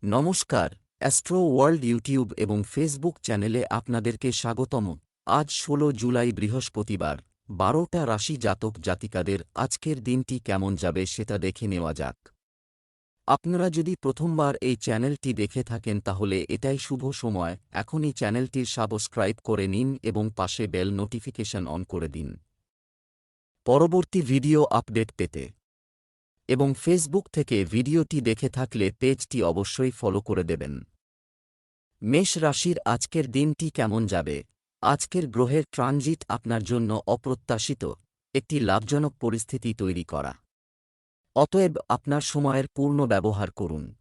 নমস্কার, astro world YouTube এবং Facebook চ্যানেলে আপনাদেরকে স্বাগতম। আজ ১৬ জুলাই বৃহস্পতিবার, ১২টা রাশি জাতক জাতিকাদের আজকের দিনটি কেমন যাবে সেটা দেখে নেওয়া যাক। আপনারা যদি প্রথমবার এই চ্যানেলটি দেখে থাকেন তাহলে এটাই শুভ সময়, এখনই চ্যানেলটির সাবস্ক্রাইব করে নিন এবং পাশে বেল নোটিফিকেশন অন করে দিন পরবর্তী ভিডিও আপডেট পেতে। এবং ফেসবুক থেকে ভিডিওটি দেখে থাকলে পেজটি অবশ্যই ফলো করে দেবেন। মেষ রাশির আজকের দিনটি কেমন যাবে? আজকের গ্রহের ট্রানজিট আপনার জন্য অপ্রত্যাশিত একটি লাভজনক পরিস্থিতি তৈরি করা। অতএব আপনার সময়ের পূর্ণ ব্যবহার করুন।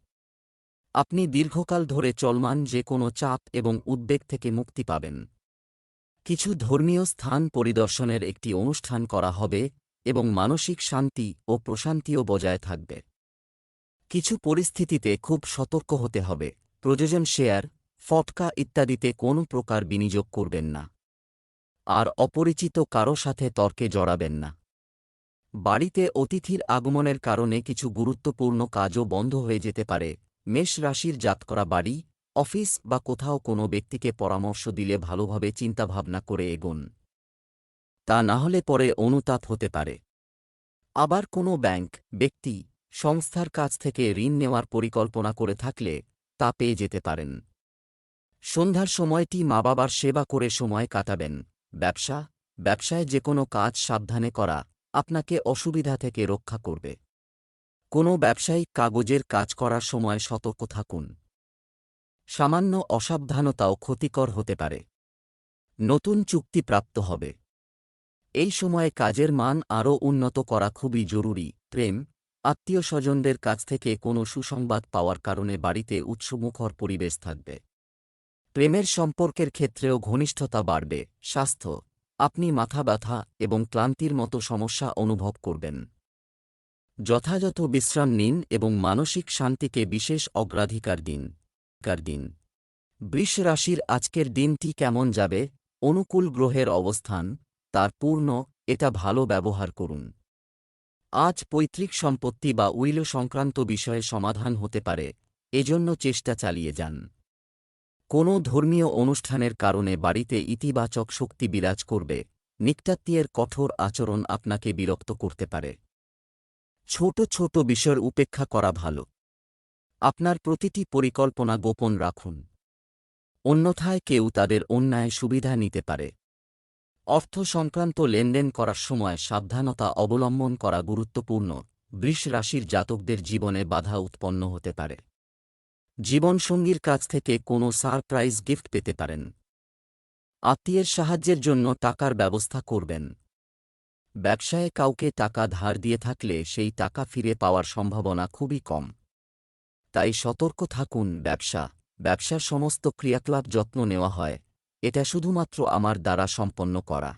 আপনি দীর্ঘকাল ধরে চলমান যে কোনো চাপ এবং উদ্বেগ থেকে মুক্তি পাবেন। কিছু ধর্মীয় স্থান পরিদর্শনের একটি অনুষ্ঠান করা হবে এবং মানসিক শান্তি ও প্রশান্তিও বজায় থাকবে। কিছু পরিস্থিতিতে খুব সতর্ক হতে হবে। প্রযোজন শেয়ার, ফটকা ইত্যাদিতে কোনো প্রকার বিনিয়োগ করবেন না। আর অপরিচিত কারো সাথে তর্কে জড়াবেন না। বাড়িতে অতিথির আগমনের কারণে কিছু গুরুত্বপূর্ণ কাজও বন্ধ হয়ে যেতে পারে। মেষ রাশির জাতকরা বাড়ি, অফিস বা কোথাও কোনো ব্যক্তিকে পরামর্শ দিলে ভালোভাবে চিন্তাভাবনা করে এগোন। তা না হলে পরে অনুতাপ হতে পারে। আবার কোনো ব্যাংক, ব্যক্তি, সংস্থার কাছ থেকে ঋণ নেওয়ার পরিকল্পনা করে থাকলে তা পেয়ে যেতে পারেন। সন্ধ্যার সময়টি মা-বাবার সেবা করে সময় কাটাবেন। ব্যবসায় যে কোনো কাজ সাবধানে করা আপনাকে অসুবিধা থেকে রক্ষা করবে। কোনো ব্যবসায়িক কাগজের কাজ করার সময় সতর্ক থাকুন। সামান্য অসাবধানতাও ক্ষতিকর হতে পারে। নতুন চুক্তি প্রাপ্ত হবে। এই সময়ে কাজের মান আরও উন্নত করা খুবই জরুরি। প্রেম, আত্মীয়স্বজনদের কাছ থেকে কোনো সুসংবাদ পাওয়ার কারণে বাড়িতে উৎসমুখর পরিবেশ থাকবে। প্রেমের সম্পর্কের ক্ষেত্রেও ঘনিষ্ঠতা বাড়বে। স্বাস্থ্য, আপনি মাথা ব্যথা এবং ক্লান্তির মতো সমস্যা অনুভব করবেন। যথাযথ বিশ্রাম নিন এবং মানসিক শান্তিকে বিশেষ অগ্রাধিকার দিন। বৃষ রাশির আজকের দিনটি কেমন যাবে? অনুকূল গ্রহের অবস্থান, তার পূর্ণ, এটা ভালো ব্যবহার করুন। আজ পৈতৃক সম্পত্তি বা উইল সংক্রান্ত বিষয়ে সমাধান হতে পারে, এজন্য চেষ্টা চালিয়ে যান। কোনো ধর্মীয় অনুষ্ঠানের কারণে বাড়িতে ইতিবাচক শক্তি বিরাজ করবে। নিকটাত্মীয়ের কঠোর আচরণ আপনাকে বিরক্ত করতে পারে। ছোট ছোট বিষয়ের উপেক্ষা করা ভালো। আপনার প্রতিটি পরিকল্পনা গোপন রাখুন। অন্যথায় কেউ তাদের অন্যায় সুবিধা নিতে পারে। অর্থ সংক্রান্ত লেনদেন করার সময় সাবধানতা অবলম্বন করা গুরুত্বপূর্ণ। বৃষ রাশির জাতকদের জীবনে বাধা উৎপন্ন হতে পারে। জীবনসঙ্গীর কাছ থেকে কোনো সারপ্রাইজ গিফট পেতে পারেন। আত্মীয়ের সাহায্যের জন্য টাকার ব্যবস্থা করবেন। ব্যবসায়ে কাউকে টাকা ধার দিয়ে থাকলে সেই টাকা ফিরে পাওয়ার সম্ভাবনা খুবই কম। তাই সতর্ক থাকুন। ব্যবসার সমস্ত ক্রিয়াকলাপ যত্ন নেওয়া হয়, এটা শুধুমাত্র আমার দ্বারা সম্পন্ন করা।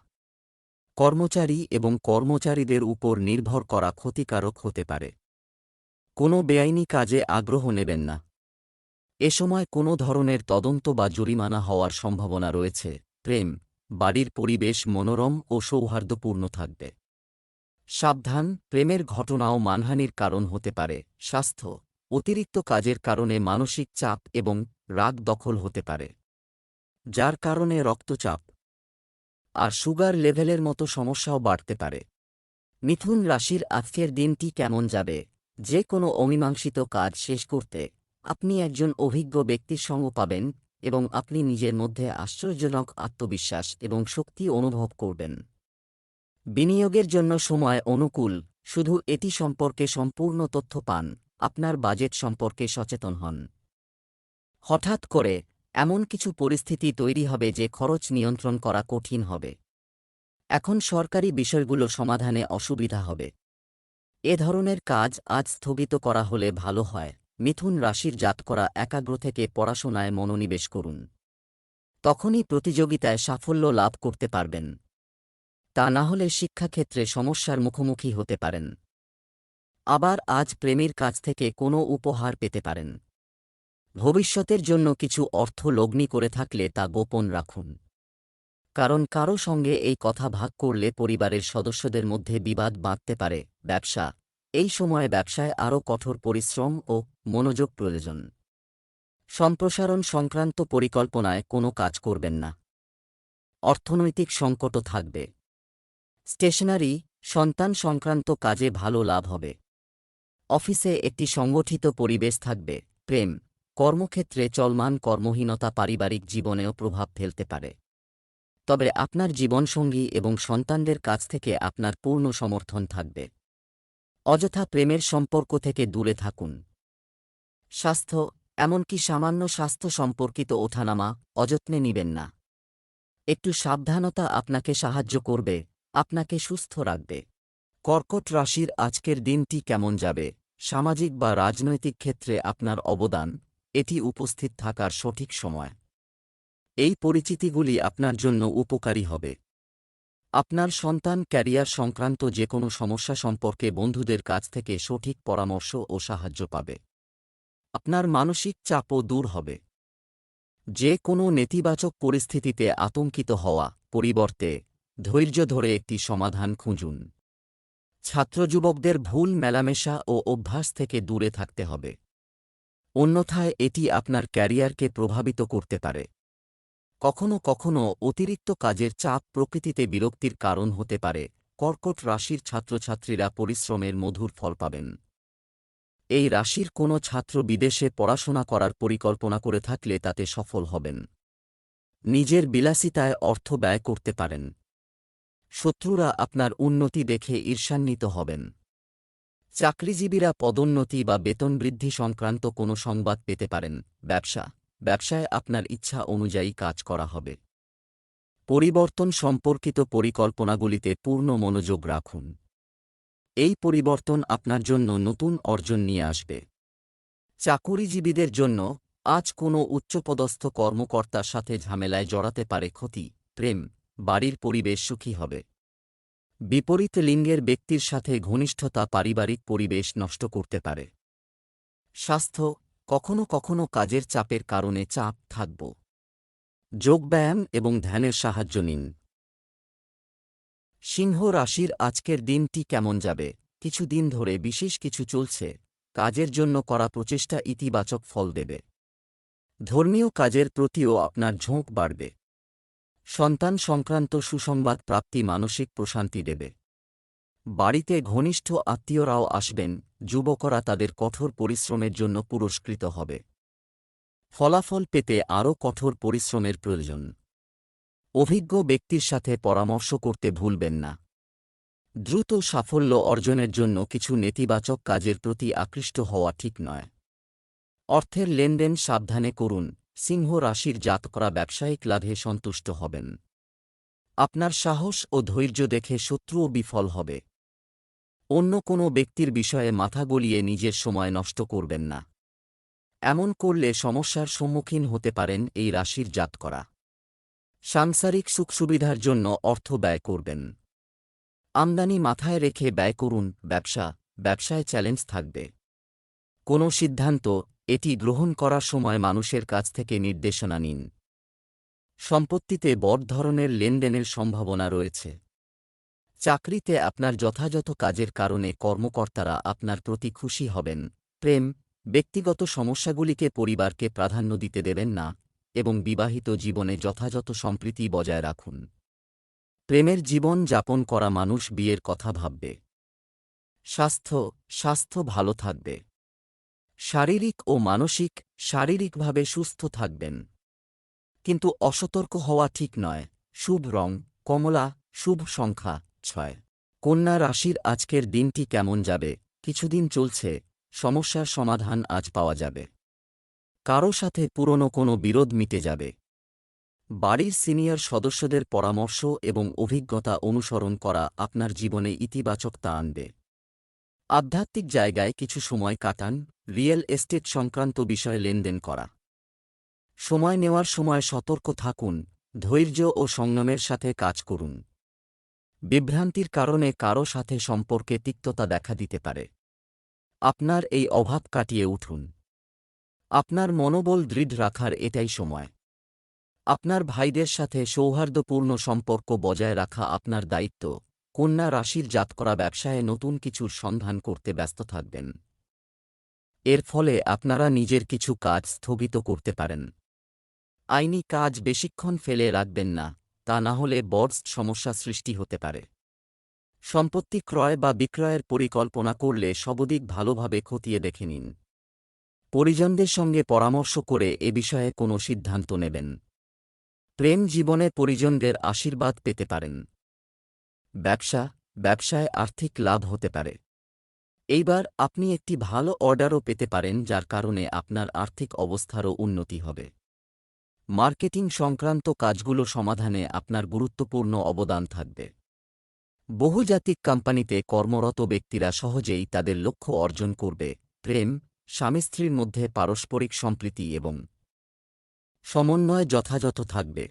কর্মচারী এবং কর্মচারীদের উপর নির্ভর করা ক্ষতিকারক হতে পারে। কোনো বেআইনি কাজে আগ্রহ নেবেন না। এ সময় কোনো ধরনের তদন্ত বা জরিমানা হওয়ার সম্ভাবনা রয়েছে। প্রেম, বাড়ির পরিবেশ মনোরম ও সৌহার্দ্যপূর্ণ থাকবে। সাবধান, প্রেমের ঘটনাও মানহানির কারণ হতে পারে। স্বাস্থ্য, অতিরিক্ত কাজের কারণে মানসিক চাপ এবং রাগ দখল হতে পারে, যার কারণে রক্তচাপ আর সুগার লেভেলের মতো সমস্যাও বাড়তে পারে। মিথুন রাশির আজকের দিনটি কেমন যাবে? যে কোনো অমীমাংসিত কাজ শেষ করতে আপনি একজন অভিজ্ঞ ব্যক্তির সঙ্গ পাবেন এবং আপনি নিজের মধ্যে আশ্চর্যজনক আত্মবিশ্বাস এবং শক্তি অনুভব করবেন। বিনিয়োগের জন্য সময় অনুকূল, শুধু এটি সম্পর্কে সম্পূর্ণ তথ্য পান। আপনার বাজেট সম্পর্কে সচেতন হন। হঠাৎ করে এমন কিছু পরিস্থিতি তৈরি হবে যে খরচ নিয়ন্ত্রণ করা কঠিন হবে। এখন সরকারি বিষয়গুলো সমাধানে অসুবিধা হবে। এ ধরনের কাজ আজ স্থগিত করা হলে ভালো হয়। মিথুন রাশির জাতকরা একাগ্র থেকে পড়াশোনায় মনোনিবেশ করুন। তখনই প্রতিযোগিতায় সাফল্য লাভ করতে পারবেন। তা না হলে শিক্ষাক্ষেত্রে সমস্যার মুখোমুখি হতে পারেন। আবার আজ প্রেমীর কাছ থেকে কোনো উপহার পেতে পারেন। ভবিষ্যতের জন্য কিছু অর্থ লগ্নি করে থাকলে তা গোপন রাখুন, কারণ কারো সঙ্গে এই কথা ভাগ করলে পরিবারের সদস্যদের মধ্যে বিবাদ বাঁধতে পারে। ব্যবসা, এই সময়ে ব্যবসায় আরও কঠোর পরিশ্রম ও মনোযোগ প্রয়োজন। সম্প্রসারণ সংক্রান্ত পরিকল্পনায় কোনো কাজ করবেন না। অর্থনৈতিক সংকটও থাকবে। স্টেশনারি, সন্তান সংক্রান্ত কাজে ভালো লাভ হবে। অফিসে একটি সংগঠিত পরিবেশ থাকবে। প্রেম, কর্মক্ষেত্রে চলমান কর্মহীনতা পারিবারিক জীবনেও প্রভাব ফেলতে পারে। তবে আপনার জীবনসঙ্গী এবং সন্তানদের কাছ থেকে আপনার পূর্ণ সমর্থন থাকবে। অযথা প্রেমের সম্পর্ক থেকে দূরে থাকুন। স্বাস্থ্য, এমনকি সামান্য স্বাস্থ্য সম্পর্কিত ওঠানামা অযত্নে নিবেন না। একটু সাবধানতা আপনাকে সাহায্য করবে, আপনাকে সুস্থ রাখবে। কর্কট রাশির আজকের দিনটি কেমন যাবে? সামাজিক বা রাজনৈতিক ক্ষেত্রে আপনার অবদান, এটি উপস্থিত থাকার সঠিক সময়। এই পরিচিতিগুলি আপনার জন্য উপকারী হবে। আপনার সন্তান ক্যারিয়ার সংক্রান্ত যে কোনো সমস্যা সম্পর্কে বন্ধুদের কাছ থেকে সঠিক পরামর্শ ও সাহায্য পাবে। আপনার মানসিক চাপও দূর হবে। যে কোনো নেতিবাচক পরিস্থিতিতে আতঙ্কিত হওয়া পরিবর্তে ধৈর্য ধরে একটি সমাধান খুঁজুন। ছাত্রযুবকদের ভুল মেলামেশা ও অভ্যাস থেকে দূরে থাকতে হবে। অন্যথায় এটি আপনার ক্যারিয়ারকে প্রভাবিত করতে পারে। কখনো কখনো অতিরিক্ত কাজের চাপ প্রকৃতিতে বিরক্তির কারণ হতে পারে। কর্কট রাশির ছাত্রছাত্রীরা পরিশ্রমের মধুর ফল পাবেন। এই রাশির কোনো ছাত্র বিদেশে পড়াশোনা করার পরিকল্পনা করে থাকলে তাতে সফল হবেন। নিজের বিলাসিতায় অর্থ ব্যয় করতে পারেন। শত্রুরা আপনার উন্নতি দেখে ঈর্ষান্বিত হবেন। চাকরিজীবীরা পদোন্নতি বা বেতন বৃদ্ধি সংক্রান্ত কোনো সংবাদ পেতে পারেন। ব্যবসায় আপনার ইচ্ছা অনুযায়ী কাজ করা হবে। পরিবর্তন সম্পর্কিত পরিকল্পনাগুলিতে পূর্ণ মনোযোগ রাখুন। এই পরিবর্তন আপনার জন্য নতুন অর্জন নিয়ে আসবে। চাকুরিজীবীদের জন্য আজ কোনো উচ্চপদস্থ কর্মকর্তার সাথে ঝামেলায় জড়াতে পারে ক্ষতি। প্রেম, বাড়ির পরিবেশ সুখী হবে। বিপরীত লিঙ্গের ব্যক্তির সাথে ঘনিষ্ঠতা পারিবারিক পরিবেশ নষ্ট করতে পারে। স্বাস্থ্য, কখনো কখনো কাজের চাপের কারণে চাপ থাকব। যোগব্যায়াম এবং ধ্যানের সাহায্য নিন। সিংহ রাশির আজকের দিনটি কেমন যাবে? কিছুদিন ধরে বিশেষ কিছু চলছে। কাজের জন্য করা প্রচেষ্টা ইতিবাচক ফল দেবে। ধর্মীয় কাজের প্রতিও আপনার ঝোঁক বাড়বে। সন্তান সংক্রান্ত সুসংবাদ প্রাপ্তি মানসিক প্রশান্তি দেবে। বাড়িতে ঘনিষ্ঠ আত্মীয়রাও আসবেন। যুবকরা তাদের কঠোর পরিশ্রমের জন্য পুরস্কৃত হবে। ফলাফল পেতে আরও কঠোর পরিশ্রমের প্রয়োজন। অভিজ্ঞ ব্যক্তির সাথে পরামর্শ করতে ভুলবেন না। দ্রুত সাফল্য অর্জনের জন্য কিছু নেতিবাচক কাজের প্রতি আকৃষ্ট হওয়া ঠিক নয়। অর্থের লেনদেন সাবধানে করুন। সিংহ রাশির জাতকরা ব্যবসায়িক লাভে সন্তুষ্ট হবেন। আপনার সাহস ও ধৈর্য দেখে শত্রুও বিফল হবে। অন্য কোনো ব্যক্তির বিষয়ে মাথা গলিয়ে নিজের সময় নষ্ট করবেন না। এমন করলে সমস্যার সম্মুখীন হতে পারেন এই রাশির জাতকরা। সাংসারিক সুখসুবিধার জন্য অর্থ ব্যয় করবেন। আমদানি মাথায় রেখে ব্যয় করুন। ব্যবসায় চ্যালেঞ্জ থাকবে। কোনো সিদ্ধান্ত এটি গ্রহণ করার সময় মানুষের কাছ থেকে নির্দেশনা নিন। সম্পত্তিতে বড় ধরনের লেনদেনের সম্ভাবনা রয়েছে। চাকরিতে আপনার যথাযথ কাজের কারণে কর্মকর্তারা আপনার প্রতি খুশি হবেন। প্রেম, ব্যক্তিগত সমস্যাগুলিকে পরিবারকে প্রাধান্য দিতে দেবেন না এবং বিবাহিত জীবনে যথাযথ সম্প্রীতি বজায় রাখুন। প্রেমের জীবন যাপন করা মানুষ বিয়ের কথা ভাববে। স্বাস্থ্য ভালো থাকবে। শারীরিক ও মানসিক, শারীরিকভাবে সুস্থ থাকবেন। কিন্তু অসতর্ক হওয়া ঠিক নয়। শুভ রং কমলা, শুভ সংখ্যা 6। কন্যা রাশির আজকের দিনটি কেমন যাবে? কিছুদিন চলছে, সমস্যার সমাধান আজ পাওয়া যাবে। কারো সাথে পুরনো কোনো বিরোধ মিটে যাবে। বাড়ির সিনিয়র সদস্যদের পরামর্শ এবং অভিজ্ঞতা অনুসরণ করা আপনার জীবনে ইতিবাচকতা আনবে। আধ্যাত্মিক জায়গায় কিছু সময় কাটান। রিয়েল এস্টেট সংক্রান্ত বিষয়ে লেনদেন করা। সময় নেওয়ার সময় সতর্ক থাকুন। ধৈর্য ও সংযমের সাথে কাজ করুন। বিভ্রান্তির কারণে কারো সাথে সম্পর্কে তিক্ততা দেখা দিতে পারে। আপনার এই অভাব কাটিয়ে উঠুন। আপনার মনোবল দৃঢ় রাখার এটাই সময়। আপনার ভাইদের সাথে সৌহার্দ্যপূর্ণ সম্পর্ক বজায় রাখা আপনার দায়িত্ব। কন্যা রাশির জাতকরা ব্যবসায়ে নতুন কিছুর সন্ধান করতে ব্যস্ত থাকবেন। এর ফলে আপনারা নিজের কিছু কাজ স্থগিত করতে পারেন। আইনি কাজ বেশিক্ষণ ফেলে রাখবেন না, তা না হলে বড় সমস্যা সৃষ্টি হতে পারে। সম্পত্তি ক্রয় বা বিক্রয়ের পরিকল্পনা করলে সবদিক ভালোভাবে খতিয়ে দেখে নিন। পরিজনদের সঙ্গে পরামর্শ করে এ বিষয়ে কোনো সিদ্ধান্ত নেবেন। প্রেম জীবনে পরিজনদের আশীর্বাদ পেতে পারেন। ব্যবসায় আর্থিক লাভ হতে পারে। এইবার আপনি একটি ভালো অর্ডারও পেতে পারেন, যার কারণে আপনার আর্থিক অবস্থারও উন্নতি হবে। মার্কেটিং সংক্রান্ত কাজগুলো সমাধানে আপনার গুরুত্বপূর্ণ অবদান থাকবে। বহুজাতিক কোম্পানিতে কর্মরত ব্যক্তিরা সহজেই তাদের লক্ষ্য অর্জন করবে। প্রেম, স্বামী স্ত্রীর মধ্যে পারস্পরিক সম্প্রীতি এবং সমন্বয় যথাযথ থাকবে।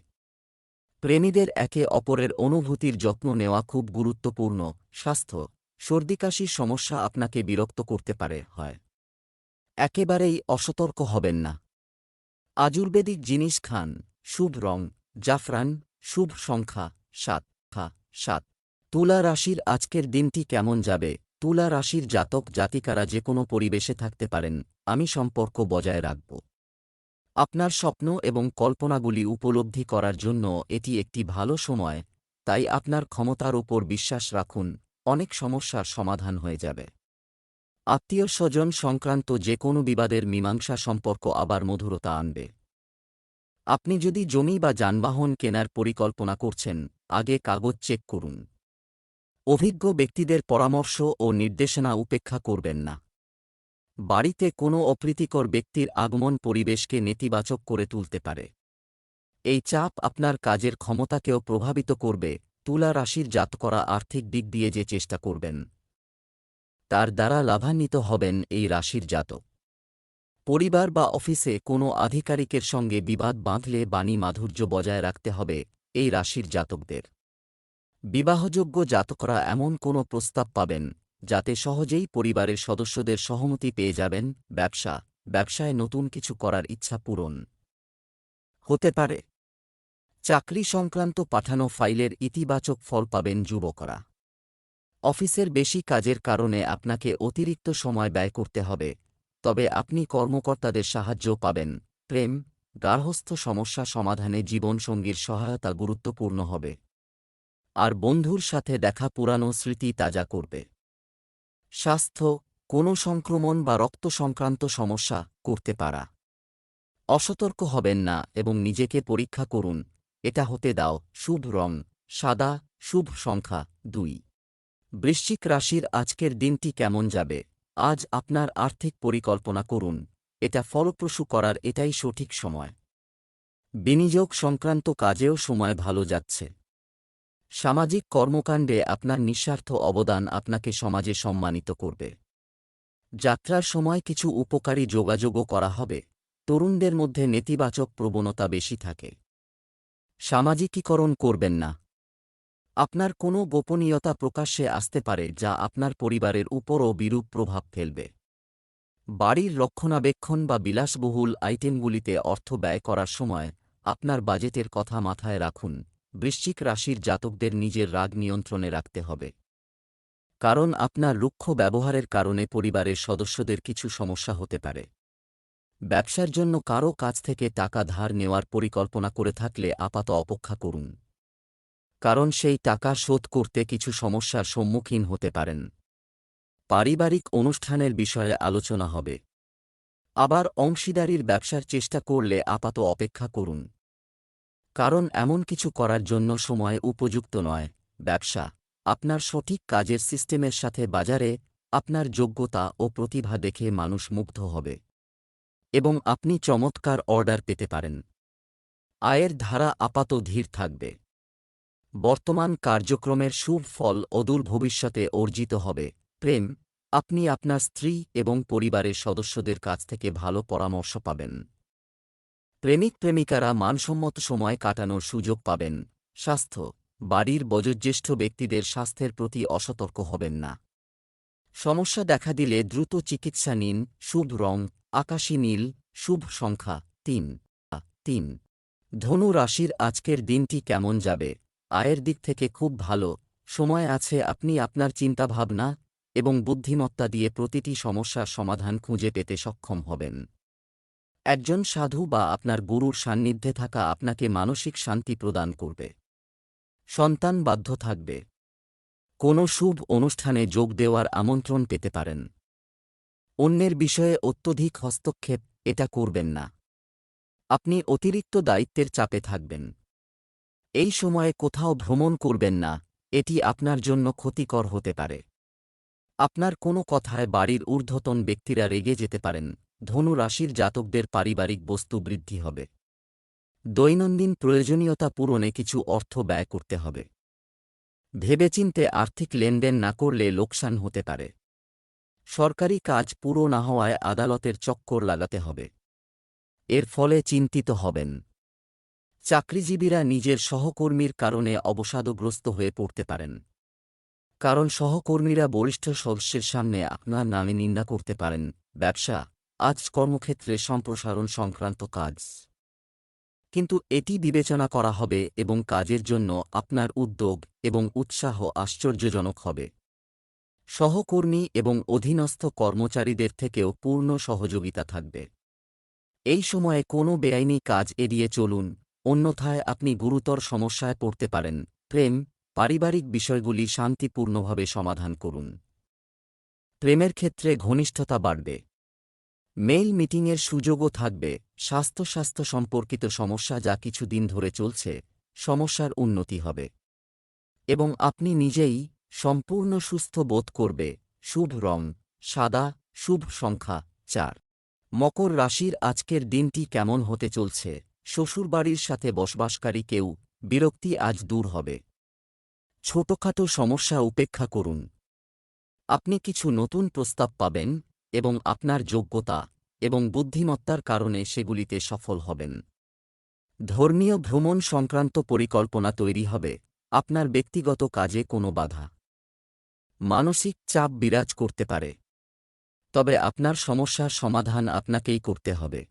প্রেমীদের একে অপরের অনুভূতির যত্ন নেওয়া খুব গুরুত্বপূর্ণ। স্বাস্থ্য, সর্দিকাশির সমস্যা আপনাকে বিরক্ত করতে পারে, হয় একেবারেই অসতর্ক হবেন না। আয়ুর্বেদিক জিনিস খান। শুভ রং জাফরান। শুভ সংখ্যা 7। তুলা রাশির আজকের দিনটি কেমন যাবে? তুলা রাশির জাতক জাতিকারা যে কোনো পরিবেশে থাকতে পারেন, আমি সম্পর্ক বজায় রাখব। আপনার স্বপ্ন এবং কল্পনাগুলি উপলব্ধি করার জন্য এটি একটি ভালো সময়, তাই আপনার ক্ষমতার উপর বিশ্বাস রাখুন, অনেক সমস্যার সমাধান হয়ে যাবে। আত্মীয় স্বজন সংক্রান্ত যে কোনো বিবাদের মীমাংসা সম্পর্ক আবার মধুরতা আনবে। আপনি যদি জমি বা যানবাহন কেনার পরিকল্পনা করছেন, আগে কাগজ চেক করুন। অভিজ্ঞ ব্যক্তিদের পরামর্শ ও নির্দেশনা উপেক্ষা করবেন না। বাড়িতে কোনো অপ্রীতিকর ব্যক্তির আগমন পরিবেশকে নেতিবাচক করে তুলতে পারে। এই চাপ আপনার কাজের ক্ষমতাকেও প্রভাবিত করবে। তুলা রাশির জাতকরা আর্থিক দিক দিয়ে যে চেষ্টা করবেন, তার দ্বারা লাভান্বিত হবেন এই রাশির জাতক। পরিবার বা অফিসে কোনো আধিকারিকের সঙ্গে বিবাদ বাঁধলে বাণী মাধুর্য বজায় রাখতে হবে এই রাশির জাতকদের। বিবাহযোগ্য জাতকরা এমন কোনো প্রস্তাব পাবেন, যাতে সহজেই পরিবারের সদস্যদের সহমতি পেয়ে যাবেন। ব্যবসায় নতুন কিছু করার ইচ্ছা পূরণ হতে পারে। চাকরি সংক্রান্ত পাঠানো ফাইলের ইতিবাচক ফল পাবেন যুবকরা। অফিসের বেশি কাজের কারণে আপনাকে অতিরিক্ত সময় ব্যয় করতে হবে, তবে আপনি কর্মকর্তাদের সাহায্য পাবেন। প্রেম, গার্হস্থ্য সমস্যা সমাধানে জীবনসঙ্গীর সহায়তা গুরুত্বপূর্ণ হবে। আর বন্ধুর সাথে দেখা পুরানো স্মৃতি তাজা করবে। স্বাস্থ্য, কোনো সংক্রমণ বা রক্ত সংক্রান্ত সমস্যা করতে পারা। অসতর্ক হবেন না এবং নিজেকে পরীক্ষা করুন, এটা হতে দাও। শুভ রং সাদা। শুভ সংখ্যা 2। বৃশ্চিক রাশির আজকের দিনটি কেমন যাবে? আজ আপনার আর্থিক পরিকল্পনা করুন, এটা ফলপ্রসূ করার এটাই সঠিক সময়। বিনিয়োগ সংক্রান্ত কাজেও সময় ভালো যাচ্ছে। সামাজিক কর্মকাণ্ডে আপনার নিঃস্বার্থ অবদান আপনাকে সমাজে সম্মানিত করবে। যাত্রার সময় কিছু উপকারী যোগাযোগও করা হবে। তরুণদের মধ্যে নেতিবাচক প্রবণতা বেশি থাকে। সামাজিকীকরণ করবেন না। আপনার কোনো গোপনীয়তা প্রকাশ্যে আসতে পারে, যা আপনার পরিবারের উপরও বিরূপ প্রভাব ফেলবে। বাড়ির রক্ষণাবেক্ষণ বা বিলাসবহুল আইটেমগুলিতে অর্থ ব্যয় করার সময় আপনার বাজেটের কথা মাথায় রাখুন। বৃশ্চিক রাশির জাতকদের নিজের রাগ নিয়ন্ত্রণে রাখতে হবে, কারণ আপনার রুক্ষ ব্যবহারের কারণে পরিবারের সদস্যদের কিছু সমস্যা হতে পারে। ব্যবসার জন্য কারও কাছ থেকে টাকা ধার নেওয়ার পরিকল্পনা করে থাকলে আপাত অপেক্ষা করুন, কারণ সেই টাকা শোধ করতে কিছু সমস্যার সম্মুখীন হতে পারেন। পারিবারিক অনুষ্ঠানের বিষয়ে আলোচনা হবে। আবার অংশীদারির ব্যবসার চেষ্টা করলে আপাত অপেক্ষা করুন, কারণ এমন কিছু করার জন্য সময় উপযুক্ত নয়। ব্যবসা, আপনার সঠিক কাজের সিস্টেমের সাথে বাজারে আপনার যোগ্যতা ও প্রতিভা দেখে মানুষ মুগ্ধ হবে এবং আপনি চমৎকার অর্ডার পেতে পারেন। আয়ের ধারা আপাত ধীর থাকবে। বর্তমান কার্যক্রমের শুভ ফল অদূর ভবিষ্যতে অর্জিত হবে। প্রেম, আপনি আপনার স্ত্রী এবং পরিবারের সদস্যদের কাছ থেকে ভালো পরামর্শ পাবেন। প্রেমিক প্রেমিকারা মানসম্মত সময় কাটানোর সুযোগ পাবেন। স্বাস্থ্য, বাড়ির বয়োজ্যেষ্ঠ ব্যক্তিদের স্বাস্থ্যের প্রতি অসতর্ক হবেন না। সমস্যা দেখা দিলে দ্রুত চিকিৎসা নিন। শুভ রং আকাশী নীল। শুভ সংখ্যা 3। ধনু রাশির আজকের দিনটি কেমন যাবে? আয়ের দিক থেকে খুব ভালো সময় আছে। আপনি আপনার চিন্তাভাবনা এবং বুদ্ধিমত্তা দিয়ে প্রতিটি সমস্যার সমাধান খুঁজে পেতে সক্ষম হবেন। একজন সাধু বা আপনার গুরুর সান্নিধ্যে থাকা আপনাকে মানসিক শান্তি প্রদান করবে। সন্তান বাধ্য থাকবে। কোনো শুভ অনুষ্ঠানে যোগ দেওয়ার আমন্ত্রণ পেতে পারেন। অন্যের বিষয়ে অত্যধিক হস্তক্ষেপ এটা করবেন না। আপনি অতিরিক্ত দায়িত্বের চাপে থাকবেন। এই সময়ে কোথাও ভ্রমণ করবেন না, এটি আপনার জন্য ক্ষতিকর হতে পারে। আপনার কোনো কথায় বাড়ির ঊর্ধ্বতন ব্যক্তিরা রেগে যেতে পারেন। ধনু রাশির জাতকদের পারিবারিক বস্তু বৃদ্ধি হবে। দৈনন্দিন প্রয়োজনীয়তা পূরণে কিছু অর্থ ব্যয় করতে হবে। ভেবেচিন্তে আর্থিক লেনদেন না করলে লোকসান হতে পারে। সরকারি কাজ পুরো না হওয়ায় আদালতের চক্কর লাগাতে হবে। এর ফলে চিন্তিত হবেন। চাকরিজীবীরা নিজের সহকর্মীর কারণে অবসাদগ্রস্ত হয়ে পড়তে পারেন। কারণ সহকর্মীরা বরিষ্ঠ সদস্যের সামনে আপনার নামে নিন্দা করতে পারেন। ব্যবসা, আজ কর্মক্ষেত্রে সম্প্রসারণ সংক্রান্ত কাজ, কিন্তু এটি বিবেচনা করা হবে এবং কাজের জন্য আপনার উদ্যোগ এবং উৎসাহ আশ্চর্যজনক হবে। সহকর্মী এবং অধীনস্থ কর্মচারীদের থেকেও পূর্ণ সহযোগিতা থাকবে। এই সময়ে কোনো বেআইনি কাজ এড়িয়ে চলুন, অন্যথায় আপনি গুরুতর সমস্যায় পড়তে পারেন। প্রেম, পারিবারিক বিষয়গুলি শান্তিপূর্ণভাবে সমাধান করুন। প্রেমের ক্ষেত্রে ঘনিষ্ঠতা বাড়বে। মেইল মিটিংয়ের সুযোগও থাকবে। স্বাস্থ্য সম্পর্কিত সমস্যা যা কিছুদিন ধরে চলছে, সমস্যার উন্নতি হবে এবং আপনি নিজেই সম্পূর্ণ সুস্থ বোধ করবে। শুভ রং সাদা, শুভ সংখ্যা 4। মকর রাশির আজকের দিনটি কেমন হতে চলছে? শ্বশুরবাড়ির সাথে বসবাসকারী কেউ বিরক্তি আজ দূর হবে। ছোটখাটো সমস্যা উপেক্ষা করুন। আপনি কিছু নতুন প্রস্তাব পাবেন এবং আপনার যোগ্যতা এবং বুদ্ধিমত্তার কারণে সেগুলিতে সফল হবেন। ধর্মীয় ভ্রমণ সংক্রান্ত পরিকল্পনা তৈরি হবে। আপনার ব্যক্তিগত কাজে কোনো বাধা, মানসিক চাপ বিরাজ করতে পারে, তবে আপনার সমস্যার সমাধান আপনাকেই করতে হবে।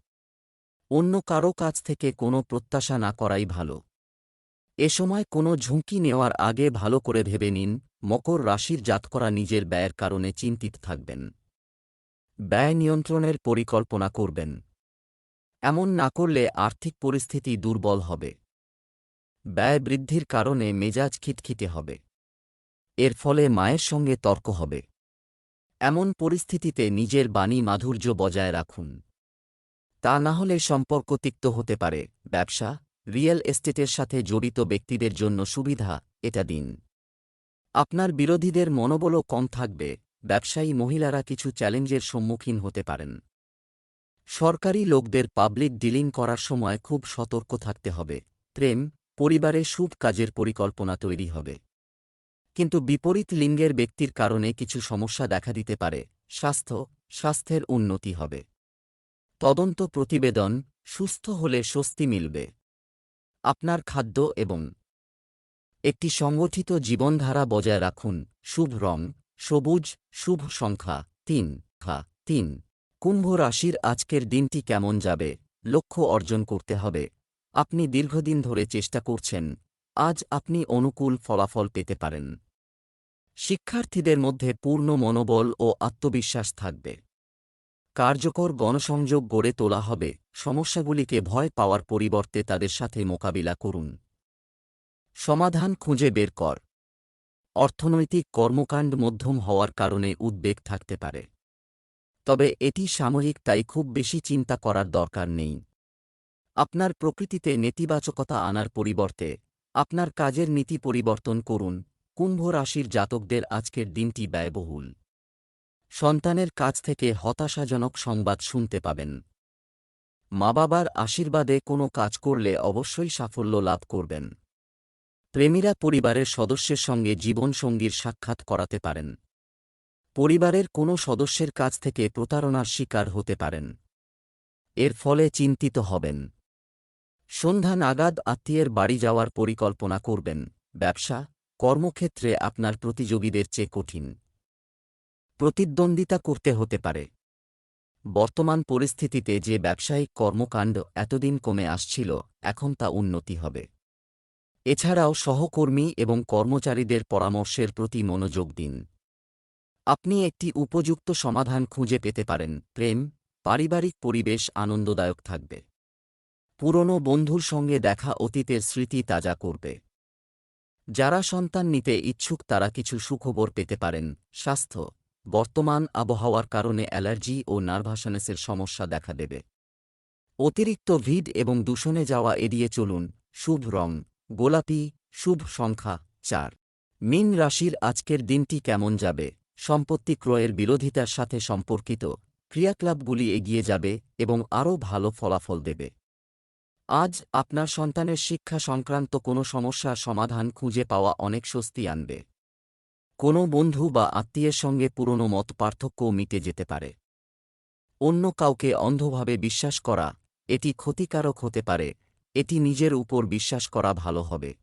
অন্য কারো কাছ থেকে কোনো প্রত্যাশা না করাই ভালো। এ সময় কোনো ঝুঁকি নেওয়ার আগে ভালো করে ভেবে নিন। মকর রাশির জাতকরা নিজের ব্যয়ের কারণে চিন্তিত থাকবেন। ব্যয় নিয়ন্ত্রণের পরিকল্পনা করবেন। এমন না করলে আর্থিক পরিস্থিতি দুর্বল হবে। ব্যয় বৃদ্ধির কারণে মেজাজ খিটখিটে হবে। এর ফলে মায়ের সঙ্গে তর্ক হবে। এমন পরিস্থিতিতে নিজের বাণী মাধুর্য বজায় রাখুন। তা না হলে সম্পর্ক তিক্ত হতে পারে। ব্যবসা, রিয়েল এস্টেটের সাথে জড়িত ব্যক্তিদের জন্য সুবিধা এটা দিন। আপনার বিরোধীদের মনোবলও কম থাকবে। ব্যবসায়ী মহিলারা কিছু চ্যালেঞ্জের সম্মুখীন হতে পারেন। সরকারি লোকদের পাবলিক ডিলিং করার সময় খুব সতর্ক থাকতে হবে। প্রেম, পরিবারে শুভ কাজের পরিকল্পনা তৈরি হবে, কিন্তু বিপরীত লিঙ্গের ব্যক্তির কারণে কিছু সমস্যা দেখা দিতে পারে। স্বাস্থ্যের উন্নতি হবে। তদন্ত প্রতিবেদন, সুস্থ হলে স্বস্তি মিলবে। আপনার খাদ্য এবং একটি সংগঠিত জীবনধারা বজায় রাখুন। শুভ রং সবুজ, শুভ সংখ্যা 3। কুম্ভ রাশির আজকের দিনটি কেমন যাবে? লক্ষ্য অর্জন করতে হবে। আপনি দীর্ঘদিন ধরে চেষ্টা করছেন। আজ আপনি অনুকূল ফলাফল পেতে পারেন। শিক্ষার্থীদের মধ্যে পূর্ণ মনোবল ও আত্মবিশ্বাস থাকবে। কার্যকর গণসংযোগ গড়ে তোলা হবে। সমস্যাগুলিকে ভয় পাওয়ার পরিবর্তে তাদের সাথে মোকাবিলা করুন। সমাধান খুঁজে বের কর। অর্থনৈতিক কর্মকাণ্ড মধ্যম হওয়ার কারণে উদ্বেগ থাকতে পারে, তবে এটি সাময়িক, তাই খুব বেশি চিন্তা করার দরকার নেই। আপনার প্রকৃতিতে নেতিবাচকতা আনার পরিবর্তে আপনার কাজের নীতি পরিবর্তন করুন। কুম্ভ রাশির জাতকদের আজকের দিনটি ব্যয়বহুল। সন্তানের কাছ থেকে হতাশাজনক সংবাদ শুনতে পাবেন। মা বাবার আশীর্বাদে কোনো কাজ করলে অবশ্যই সাফল্য লাভ করবেন। প্রেমীরা পরিবারের সদস্যের সঙ্গে জীবনসঙ্গীর সাক্ষাৎ করাতে পারেন। পরিবারের কোনো সদস্যের কাছ থেকে প্রতারণার শিকার হতে পারেন। এর ফলে চিন্তিত হবেন। সন্ধ্যা নাগাদ আত্মীয়ের বাড়ি যাওয়ার পরিকল্পনা করবেন। ব্যবসা, কর্মক্ষেত্রে আপনার প্রতিযোগীদের চেয়ে কঠিন প্রতিদ্বন্দ্বিতা করতে হতে পারে। বর্তমান পরিস্থিতিতে যে ব্যবসায়িক কর্মকাণ্ড এতদিন কমে আসছিল, এখন তা উন্নতি হবে। এছাড়াও সহকর্মী এবং কর্মচারীদের পরামর্শের প্রতি মনোযোগ দিন। আপনি একটি উপযুক্ত সমাধান খুঁজে পেতে পারেন। প্রেম, পারিবারিক পরিবেশ আনন্দদায়ক থাকবে। পুরনো বন্ধুর সঙ্গে দেখা অতীতের স্মৃতি তাজা করবে। যারা সন্তান নিতে ইচ্ছুক তারা কিছু সুখবর পেতে পারেন। স্বাস্থ্য, বর্তমান আবহাওয়ার কারণে অ্যালার্জি ও নার্ভাসনেসের সমস্যা দেখা দেবে। অতিরিক্ত ভিড় এবং দূষণে যাওয়া এড়িয়ে চলুন। শুভ রং গোলাপি, শুভ সংখ্যা 4। মীন রাশির আজকের দিনটি কেমন যাবে? সম্পত্তি ক্রয়ের বিরোধিতার সাথে সম্পর্কিত ক্রিয়াকলাপগুলি এগিয়ে যাবে এবং আরও ভালো ফলাফল দেবে। আজ আপনার সন্তানের শিক্ষা সংক্রান্ত কোনো সমস্যার সমাধান খুঁজে পাওয়া অনেক স্বস্তি আনবে। কোনো বন্ধু বা আত্মীয়ের সঙ্গে পুরনো মত পার্থক্যও মিটে যেতে পারে। অন্য কাউকে অন্ধভাবে বিশ্বাস করা, এটি ক্ষতিকারক হতে পারে। এটি নিজের উপর বিশ্বাস করা ভালো হবে।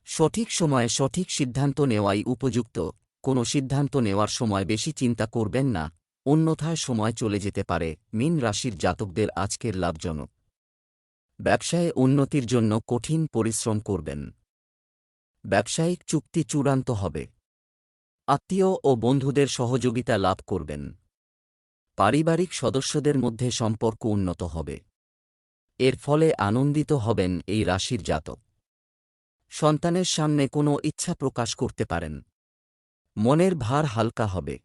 সঠিক সময়ে সঠিক সিদ্ধান্ত নেওয়াই উপযুক্ত। কোনো সিদ্ধান্ত নেওয়ার সময় বেশি চিন্তা করবেন না, অন্যথায় সময় চলে যেতে পারে। মীন রাশির জাতকদের আজকের লাভজনক। ব্যবসায়ে উন্নতির জন্য কঠিন পরিশ্রম করবেন। ব্যবসায়িক চুক্তি চূড়ান্ত হবে। আত্মীয় ও বন্ধুদের সহযোগিতা লাভ করবেন। পারিবারিক সদস্যদের মধ্যে সম্পর্ক উন্নত হবে। এর ফলে আনন্দিত হবেন এই রাশির জাতক। সন্তানের সামনে কোনো ইচ্ছা প্রকাশ করতে পারেন। মনের ভার হালকা হবে।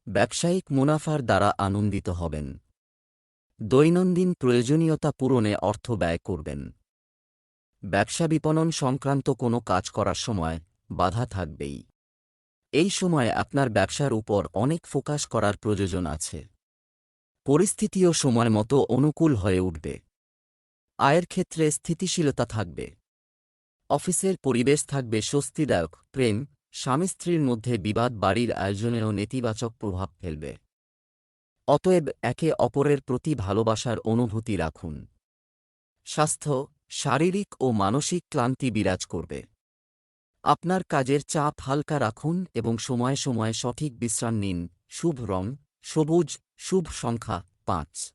ব্যবসায়িক মুনাফার দ্বারা আনন্দিত হবেন। দৈনন্দিন প্রয়োজনীয়তা পূরণে অর্থ ব্যয় করবেন। ব্যবসা বিপণন সংক্রান্ত কোনো কাজ করার সময় বাধা থাকবেই। এই সময় আপনার ব্যবসার উপর অনেক ফোকাস করার প্রয়োজন আছে। পরিস্থিতিও সময় মতো অনুকূল হয়ে উঠবে। আয়ের ক্ষেত্রে স্থিতিশীলতা থাকবে। অফিসের পরিবেশ থাকবে স্বস্তিদায়ক। প্রেম, স্বামী স্ত্রীর মধ্যে বিবাদ বাড়ির আয়োজনেও নেতিবাচক প্রভাব ফেলবে। অতএব একে অপরের প্রতি ভালোবাসার অনুভূতি রাখুন। স্বাস্থ্য, শারীরিক ও মানসিক ক্লান্তি বিরাজ করবে। আপনার কাজের চাপ হালকা রাখুন এবং সময়ে সময়ে সঠিক বিশ্রাম নিন। শুভ রং সবুজ, শুভ সংখ্যা 5।